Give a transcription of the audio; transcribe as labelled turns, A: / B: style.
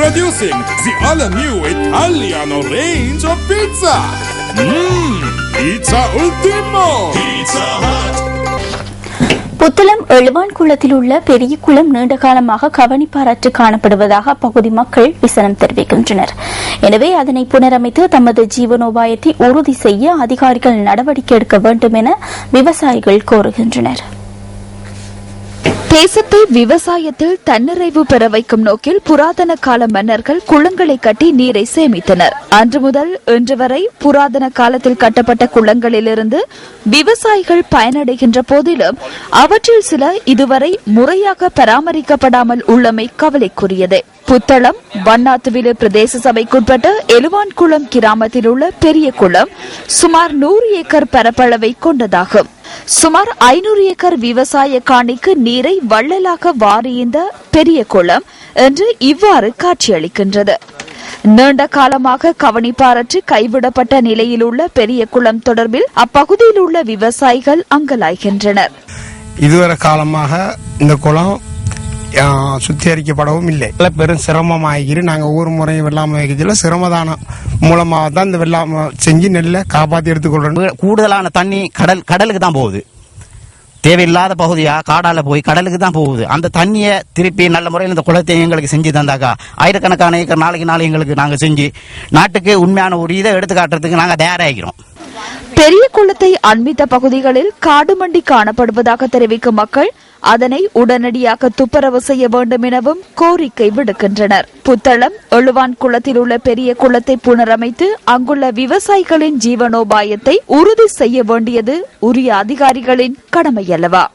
A: Introducing the all-new Italiano range of pizza. Pizza Ultimo. Pizza Hut.
B: Puttalam எழுவான்குளத்தில் உள்ள பெரிய குளம் நீண்ட காலமாக கவனிப்பாரற்று காணப்படுவதாக அப்பகுதி மக்கள் விசனம் தெரிவிக்கின்றனர். எனவே அதனை புனரமைத்து தமது ஜீவனோபாயத்தை உறுதி செய்ய அதிகாரிகள் நடவடிக்கை எடுக்க வேண்டும் என விவசாயிகள் கோருகின்றனர்.
C: தேசத்தை விவசாயத்தில் தன்னிறைவு பெற வைக்கும் நோக்கில் புராதன கால மன்னர்கள் குளங்களை கட்டி நீரை சேமித்தனர். அன்று முதல் இன்று வரை புராதன காலத்தில் கட்டப்பட்ட குளங்களிலிருந்து விவசாயிகள் பயனடைகின்ற போதிலும் அவற்றில் சில இதுவரை முறையாக பராமரிக்கப்படாமல் உள்ளமை கவலைக்குரியது. புத்தளம் வண்ணாத்துவிலு பிரதேச சபைக்குட்பட்ட எழுவான்குளம் கிராமத்தில் உள்ள பெரிய குளம் சுமார் 100 ஏக்கர் பரப்பளவை கொண்டதாகும். சுமார் 500 ஏக்கர் விவசாய காணிக்கு நீரை வள்ளலாக வாரிந்த பெரிய குளம் என்று இவ்வாறு காட்சியளிக்கின்றது. நீண்ட காலமாக கவனிப்பாரற்று கைவிடப்பட்ட நிலையில் உள்ள பெரிய குளம் தொடர்பில் அப்பகுதியில் உள்ள விவசாயிகள் அங்கலாய்கின்றனர்.
D: இதுவரை காலமாக இந்த குளம் சுத்திகரிக்கப்படவும் இல்லை. பெரும் சிரமமாகி நாங்க ஒவ்வொரு முறையும் வெள்ளாமை வைக்கிறதுல சிரமதானம் மூலமாக தான் இந்த வெள்ளாமை செஞ்சு நெல்லை காப்பாற்றி எடுத்துக்கொள்ளணும்.
E: கூடுதலான தண்ணி கடலுக்கு தான் போகுது. தேவையில்லாத பகுதியா காடால போய் கடலுக்கு தான் போகுது. அந்த தண்ணியை திருப்பி நல்ல முறையில் இந்த குளத்தை எங்களுக்கு செஞ்சு தந்தாக்கா ஆயிரக்கணக்கான ஏக்கர் நாளைக்கு நாள் எங்களுக்கு நாங்க செஞ்சு நாட்டுக்கு உண்மையான ஒரு இதை எடுத்து காட்டுறதுக்கு நாங்க தயாராகிறோம்.
C: பெரிய குளத்தை அண்மித்த பகுதிகளில் காடு மண்டி காணப்படுவதாக தெரிவிக்கும் மக்கள் அதனை உடனடியாக துப்புரவு செய்ய வேண்டும் எனவும் கோரிக்கை விடுக்கின்றனர். புத்தளம் எழுவான் குளத்தில் உள்ள பெரிய குளத்தை புனரமைத்து அங்குள்ள விவசாயிகளின் ஜீவனோபாயத்தை உறுதி செய்ய வேண்டியது உரிய அதிகாரிகளின் கடமையல்லவா?